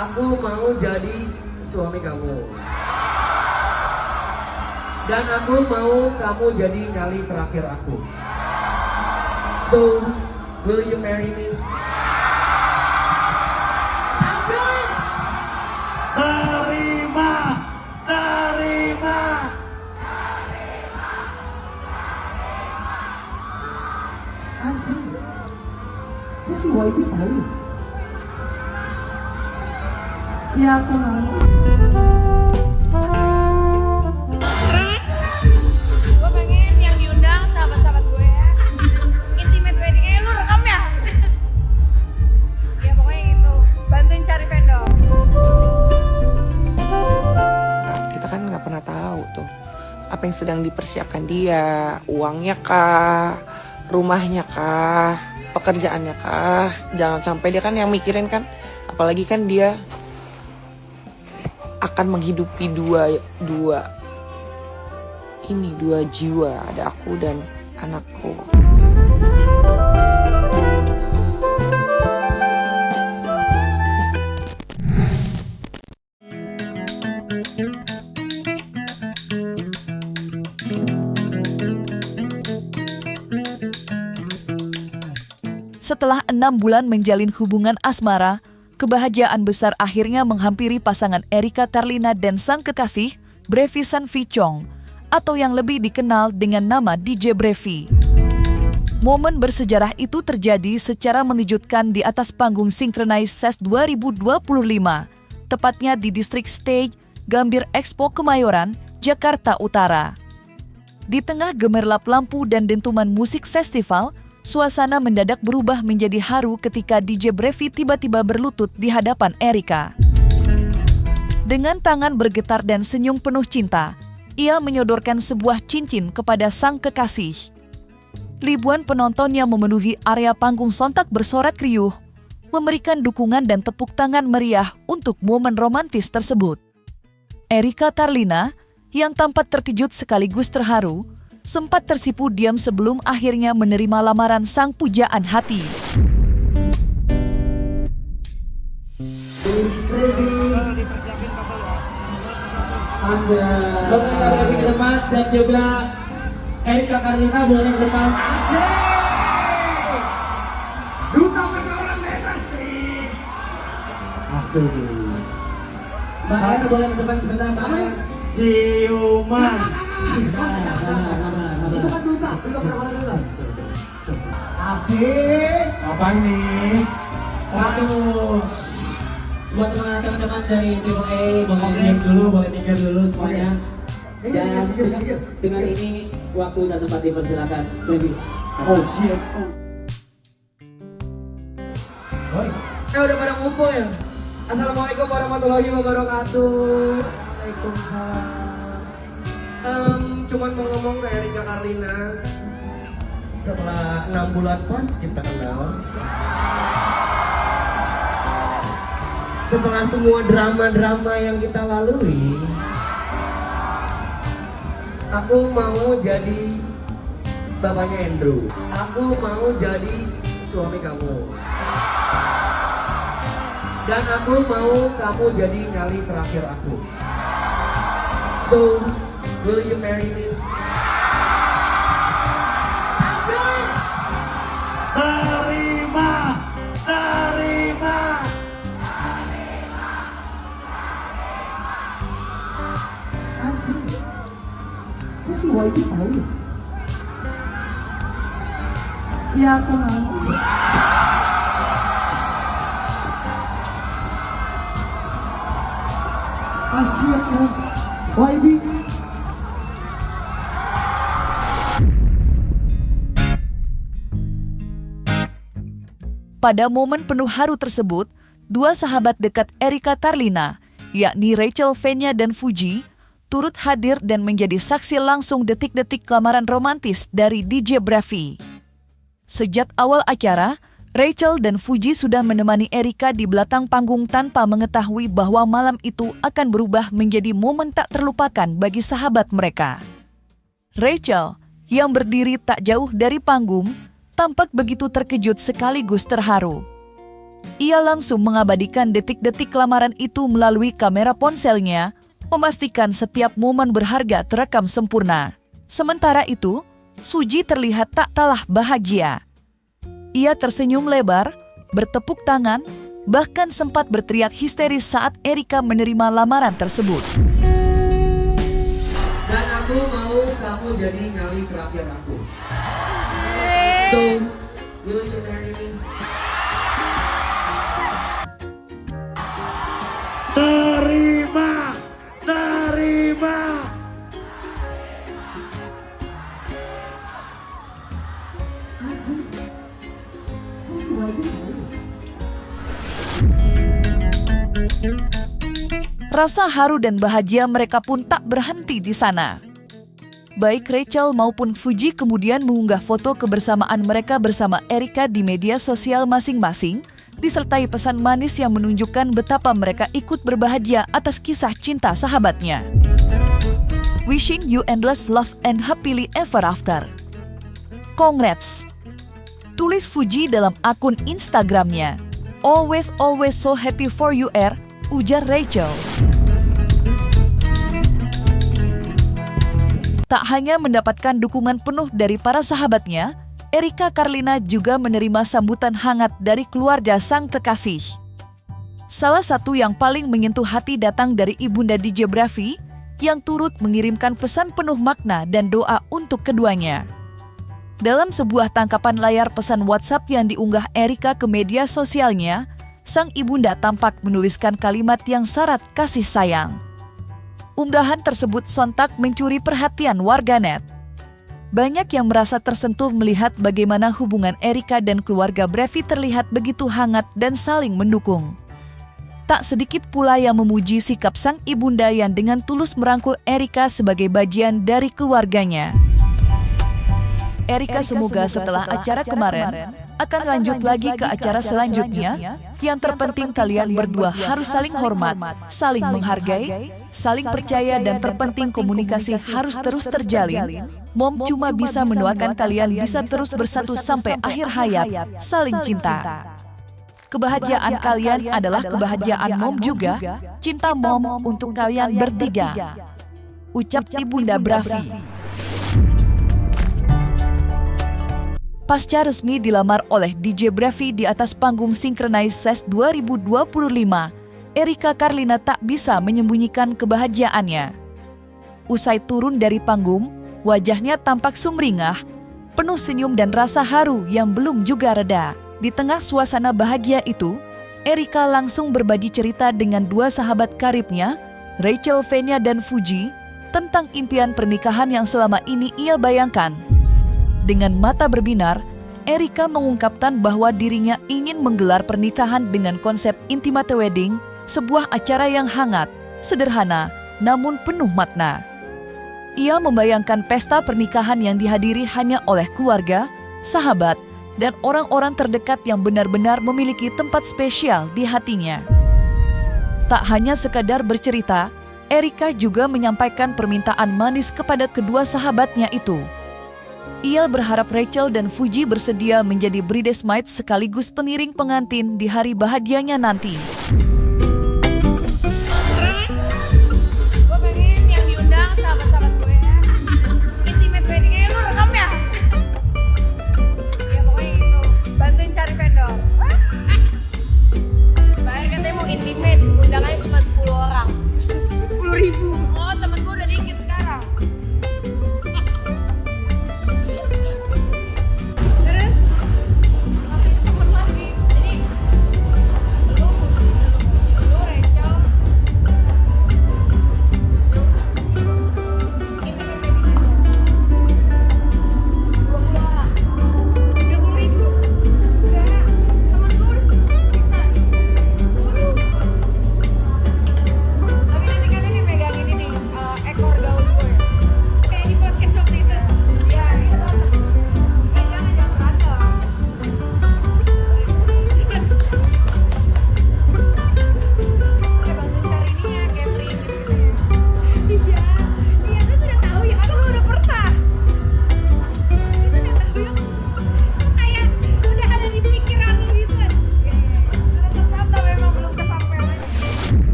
Aku mau jadi suami kamu. Dan aku mau kamu jadi nyali terakhir aku. So, will you marry me? Terima, terima. Anjing, itu si YB tahu ya? Ya aku mau. Gue pengen yang diundang sahabat-sahabat gue ya. Intimate wedding, lu rekam ya? Ya pokoknya gitu, bantuin cari vendor. Kita kan nggak pernah tahu tuh apa yang sedang dipersiapkan dia, uangnya kah, rumahnya kah, pekerjaannya kah. Jangan sampai dia kan yang mikirin kan, apalagi kan dia akan menghidupi dua jiwa, ada aku dan anakku. Setelah 6 bulan menjalin hubungan asmara, kebahagiaan besar akhirnya menghampiri pasangan Erika Tarlina dan sang kekasih, Brevi Sanvichong, atau yang lebih dikenal dengan nama DJ Brevi. Momen bersejarah itu terjadi secara mengejutkan di atas panggung Synchronize Fest 2025, tepatnya di Distrik Stage, Gambir Expo Kemayoran, Jakarta Utara. Di tengah gemerlap lampu dan dentuman musik festival, suasana mendadak berubah menjadi haru ketika DJ Brevi tiba-tiba berlutut di hadapan Erika. Dengan tangan bergetar dan senyum penuh cinta, ia menyodorkan sebuah cincin kepada sang kekasih. Ribuan penonton yang memenuhi area panggung sontak bersorak riuh, memberikan dukungan dan tepuk tangan meriah untuk momen romantis tersebut. Erika Tarlina, yang tampak terkejut sekaligus terharu, sempat tersipu diam sebelum akhirnya menerima lamaran sang pujaan hati. Bapak Brevi ke depan dan juga Erika Tarlina boleh ke depan. Duta pergaulan bebas nih. Astagfirullah. Mbak Erika boleh ke depan sebentar, Mbak. Ciuman. Itu kan duta pergaulan bebas. Asik. Apa ini? Buat teman-teman dari Triple A, boleh diam dulu, boleh minggir dulu semuanya. Dan dengan ini waktu dan tempat dipersilakan. Brevi. Oh shit. Udah pada ngumpul ya. Assalamualaikum warahmatullahi wabarakatuh. Waalaikumsalam. Cuman mau ngomong ke Erika Tarlina. Setelah 6 bulan pas kita kenal. Setelah semua drama-drama yang kita lalui, aku mau jadi bapaknya Andrew. Aku mau jadi suami kamu. Dan aku mau kamu jadi nyali terakhir aku. So, will you marry me? Terima, terima. Anjing, itu si YB tahu ya? Ya aku mau. Asyik ya, YB. Pada momen penuh haru tersebut, dua sahabat dekat Erika Tarlina, yakni Rachel Fenya dan Fuji, turut hadir dan menjadi saksi langsung detik-detik lamaran romantis dari DJ Brevi. Sejak awal acara, Rachel dan Fuji sudah menemani Erika di belakang panggung tanpa mengetahui bahwa malam itu akan berubah menjadi momen tak terlupakan bagi sahabat mereka. Rachel, yang berdiri tak jauh dari panggung, tampak begitu terkejut sekaligus terharu. Ia langsung mengabadikan detik-detik lamaran itu melalui kamera ponselnya, memastikan setiap momen berharga terekam sempurna. Sementara itu, Suji terlihat tak kalah bahagia. Ia tersenyum lebar, bertepuk tangan, bahkan sempat berteriak histeris saat Erika menerima lamaran tersebut. Dan aku mau kamu jadi nyali terakhir aku. So, will you marry me? Terima, terima. Anjing. Kok si YB tahu ya? Rasa haru dan bahagia mereka pun tak berhenti di sana. Baik Rachel maupun Fuji kemudian mengunggah foto kebersamaan mereka bersama Erika di media sosial masing-masing, disertai pesan manis yang menunjukkan betapa mereka ikut berbahagia atas kisah cinta sahabatnya. Wishing you endless love and happily ever after. Congrats. Tulis Fuji dalam akun Instagramnya. Always so happy for you, ujar Rachel. Tak hanya mendapatkan dukungan penuh dari para sahabatnya, Erika Carlina juga menerima sambutan hangat dari keluarga sang kekasih. Salah satu yang paling menyentuh hati datang dari ibunda DJ Bravi yang turut mengirimkan pesan penuh makna dan doa untuk keduanya. Dalam sebuah tangkapan layar pesan WhatsApp yang diunggah Erika ke media sosialnya, sang ibunda tampak menuliskan kalimat yang syarat kasih sayang. Unggahan tersebut sontak mencuri perhatian warganet. Banyak yang merasa tersentuh melihat bagaimana hubungan Erika dan keluarga Bravi terlihat begitu hangat dan saling mendukung. Tak sedikit pula yang memuji sikap sang ibunda yang dengan tulus merangkul Erika sebagai bagian dari keluarganya. Erika semoga setelah acara kemarin akan lanjut lagi ke acara selanjutnya. Yang terpenting kalian berdua harus saling hormat, saling menghargai, saling percaya dan terpenting komunikasi harus terus terjalin. Mom cuma bisa mendoakan kalian bisa terus bersatu sampai akhir hayat, saling cinta. Kebahagiaan kalian adalah kebahagiaan Mom juga. Cinta Mom untuk kalian bertiga. Ucap Ibunda Bravi. Pasca resmi dilamar oleh DJ Bravi di atas panggung Synchronize Fest 2025, Erika Carlina tak bisa menyembunyikan kebahagiaannya. Usai turun dari panggung, wajahnya tampak sumringah, penuh senyum dan rasa haru yang belum juga reda. Di tengah suasana bahagia itu, Erika langsung berbagi cerita dengan dua sahabat karibnya, Rachel Venia dan Fuji, tentang impian pernikahan yang selama ini ia bayangkan. Dengan mata berbinar, Erika mengungkapkan bahwa dirinya ingin menggelar pernikahan dengan konsep intimate wedding, sebuah acara yang hangat, sederhana, namun penuh makna. Ia membayangkan pesta pernikahan yang dihadiri hanya oleh keluarga, sahabat, dan orang-orang terdekat yang benar-benar memiliki tempat spesial di hatinya. Tak hanya sekadar bercerita, Erika juga menyampaikan permintaan manis kepada kedua sahabatnya itu. Ia berharap Rachel dan Fuji bersedia menjadi bridesmaids sekaligus pengiring pengantin di hari bahagianya nanti. Gue pengen yang diundang sahabat-sahabat gue ya. Intimate wedding-nya lu rekam ya? Ya pokoknya gitu. Bantuin cari vendor. Bayar katanya mau intimate, undangannya cuma 10 orang. 10.000. Oh temen gue udah dikit sekarang. Terus? Temen lagi. Jadi lu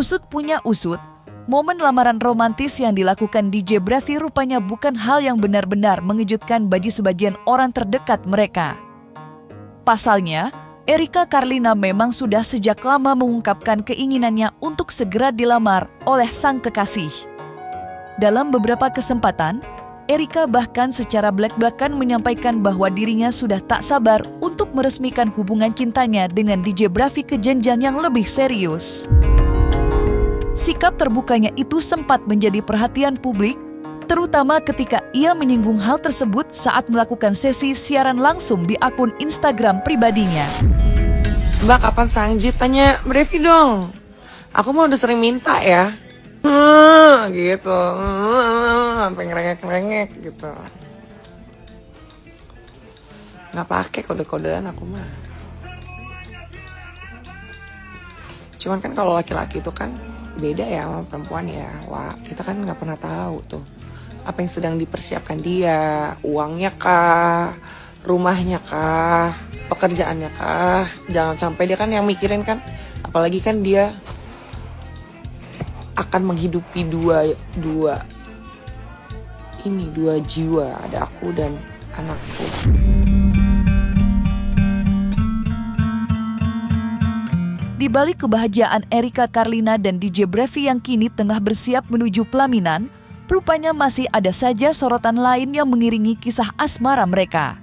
Usut punya usut, momen lamaran romantis yang dilakukan DJ Brevi rupanya bukan hal yang benar-benar mengejutkan bagi sebagian orang terdekat mereka. Pasalnya, Erika Carlina memang sudah sejak lama mengungkapkan keinginannya untuk segera dilamar oleh sang kekasih. Dalam beberapa kesempatan, Erika bahkan secara belak-belakan menyampaikan bahwa dirinya sudah tak sabar untuk meresmikan hubungan cintanya dengan DJ Brevi ke jenjang yang lebih serius. Sikap terbukanya itu sempat menjadi perhatian publik, terutama ketika ia menyinggung hal tersebut saat melakukan sesi siaran langsung di akun Instagram pribadinya. Mbak, kapan Sangji? Tanya Brevi dong. Aku mau udah sering minta ya. Gitu. Sampai ngerengek-ngerengek gitu. Nggak pakai kode-kodean aku mah. Cuman kan kalau laki-laki itu kan beda ya sama perempuan ya. Wah, kita kan nggak pernah tahu tuh apa yang sedang dipersiapkan dia, uangnya kah, rumahnya kah, pekerjaannya kah. Jangan sampai dia kan yang mikirin kan, apalagi kan dia akan menghidupi dua jiwa, ada aku dan anakku. Di balik kebahagiaan Erika Carlina dan DJ Brevi yang kini tengah bersiap menuju pelaminan, rupanya masih ada saja sorotan lain yang mengiringi kisah asmara mereka.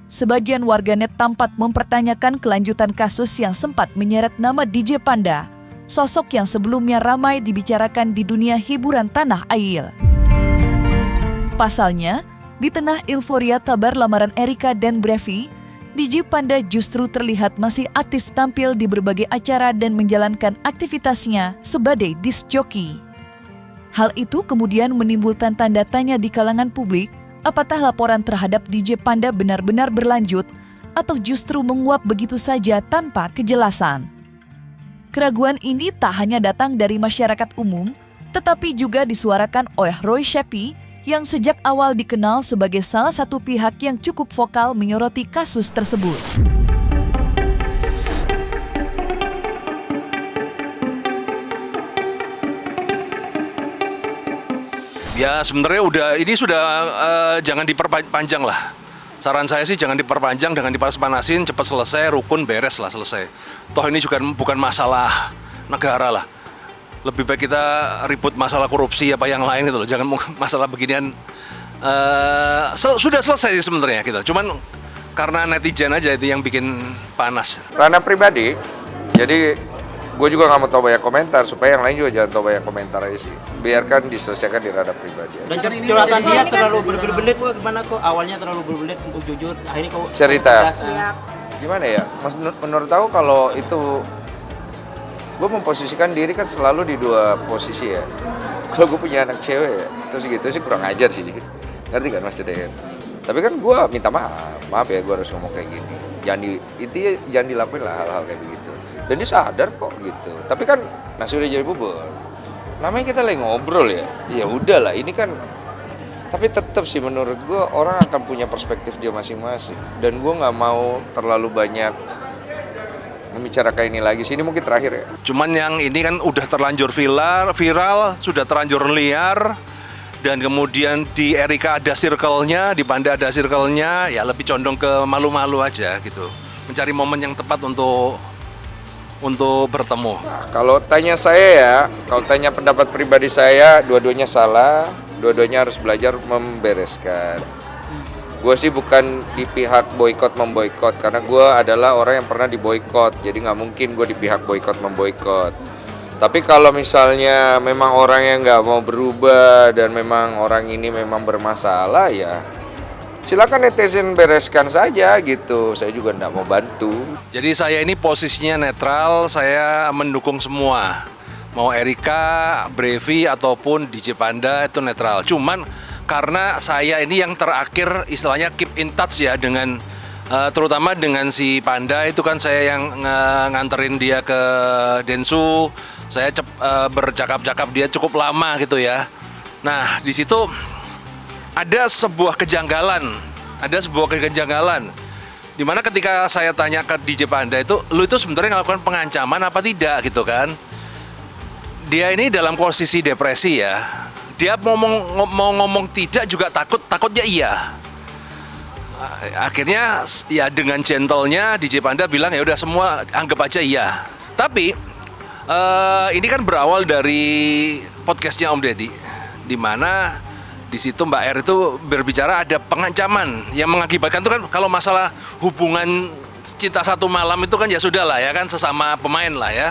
Sebagian warganet tampak mempertanyakan kelanjutan kasus yang sempat menyeret nama DJ Panda, sosok yang sebelumnya ramai dibicarakan di dunia hiburan tanah air. Pasalnya, di tengah euforia kabar lamaran Erika dan Brevi, DJ Panda justru terlihat masih aktif tampil di berbagai acara dan menjalankan aktivitasnya sebagai disc jockey. Hal itu kemudian menimbulkan tanda tanya di kalangan publik, apakah laporan terhadap DJ Panda benar-benar berlanjut atau justru menguap begitu saja tanpa kejelasan. Keraguan ini tak hanya datang dari masyarakat umum, tetapi juga disuarakan oleh Roy Sheppy yang sejak awal dikenal sebagai salah satu pihak yang cukup vokal menyoroti kasus tersebut. Ya sebenarnya ini sudah jangan diperpanjang lah. Saran saya sih jangan diperpanjang, jangan dipanas-panasin, cepat selesai, rukun, beres lah, selesai. Toh ini juga bukan masalah negara lah. Lebih baik kita ribut masalah korupsi apa yang lain gitu loh. Jangan masalah beginian. Sudah selesai sebenarnya gitu. Cuman karena netizen aja itu yang bikin panas. Ranah pribadi, jadi gue juga nggak mau tahu banyak komentar supaya yang lain juga jangan tahu banyak komentar aja sih. Biarkan diselesaikan di ranah pribadi. Dan curhatan dia terlalu berbelit kok, gimana kok awalnya terlalu berbelit untuk jujur, akhirnya kok cerita. Gimana ya? Menurut aku kalau itu gue memposisikan diri kan selalu di dua posisi ya. Kalau gue punya anak cewek ya, terus gitu sih kurang ajar sih. Ngerti kan Mas Dede? Tapi kan gue minta maaf ya gue harus ngomong kayak gini. Jangan dilakuin lah hal-hal kayak begitu. Dan dia sadar kok gitu. Tapi kan nasi udah jadi bubur. Namanya kita lagi ngobrol ya. Ya udahlah ini kan. Tapi tetap sih menurut gue orang akan punya perspektif dia masing-masing. Dan gue nggak mau terlalu banyak membicarakan ini lagi. Sini mungkin terakhir ya. Cuman yang ini kan udah terlanjur viral, sudah terlanjur liar. Dan kemudian di Erika ada circle-nya, di Panda ada circle-nya, ya lebih condong ke malu-malu aja gitu. Mencari momen yang tepat untuk bertemu. Nah, kalau tanya saya ya, kalau tanya pendapat pribadi saya, dua-duanya salah, dua-duanya harus belajar membereskan. Gue sih bukan di pihak boykot memboykot, karena gue adalah orang yang pernah diboykot, jadi nggak mungkin gue di pihak boykot memboykot. Tapi kalau misalnya memang orang yang nggak mau berubah dan memang orang ini memang bermasalah ya silakan netizen bereskan saja gitu. Saya juga nggak mau bantu. Jadi saya ini posisinya netral, saya mendukung semua. Mau Erika, Brevi ataupun DJ Panda itu netral. Cuman karena saya ini yang terakhir istilahnya keep in touch ya dengan terutama dengan si Panda itu kan saya yang nganterin dia ke Densu. Saya bercakap-cakap dia cukup lama gitu ya. Nah di situ ada sebuah kejanggalan, dimana ketika saya tanya ke DJ Panda itu, lu itu sebenarnya melakukan pengancaman apa tidak gitu kan? dia ini dalam posisi depresi ya. Dia mau ngomong tidak juga takutnya iya. Akhirnya ya dengan gentle-nya DJ Panda bilang ya udah semua anggap aja iya. Tapi ini kan berawal dari podcastnya Om Deddy, di mana di situ Mbak R itu berbicara ada pengancaman yang mengakibatkan itu kan kalau masalah hubungan cinta satu malam itu kan ya sudah lah ya kan sesama pemain lah ya.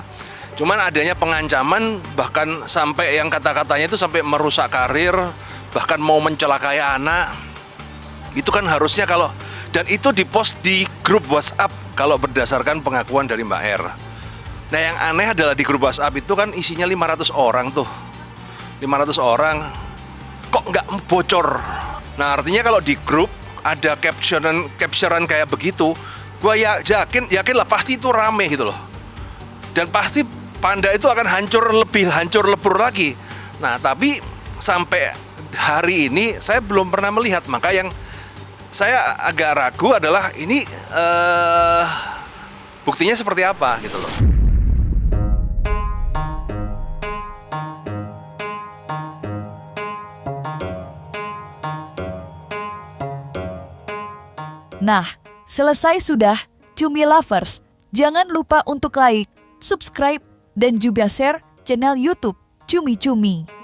Cuman adanya pengancaman bahkan sampai yang kata-katanya itu sampai merusak karir, bahkan mau mencelakai anak. Itu kan harusnya kalau, dan itu dipost di grup WhatsApp kalau berdasarkan pengakuan dari Mbak R. Nah yang aneh adalah di grup WhatsApp itu kan isinya 500 orang tuh. 500 orang, kok nggak bocor? Nah artinya kalau di grup ada capturean kayak begitu, gue yakin lah pasti itu rame gitu loh. Dan pasti Panda itu akan lebih hancur lebur lagi. Nah tapi sampai hari ini saya belum pernah melihat. Maka yang saya agak ragu adalah ini buktinya seperti apa gitu loh. Nah, selesai sudah Cumi Lovers. Jangan lupa untuk like, subscribe, dan juga share channel YouTube Cumi Cumi.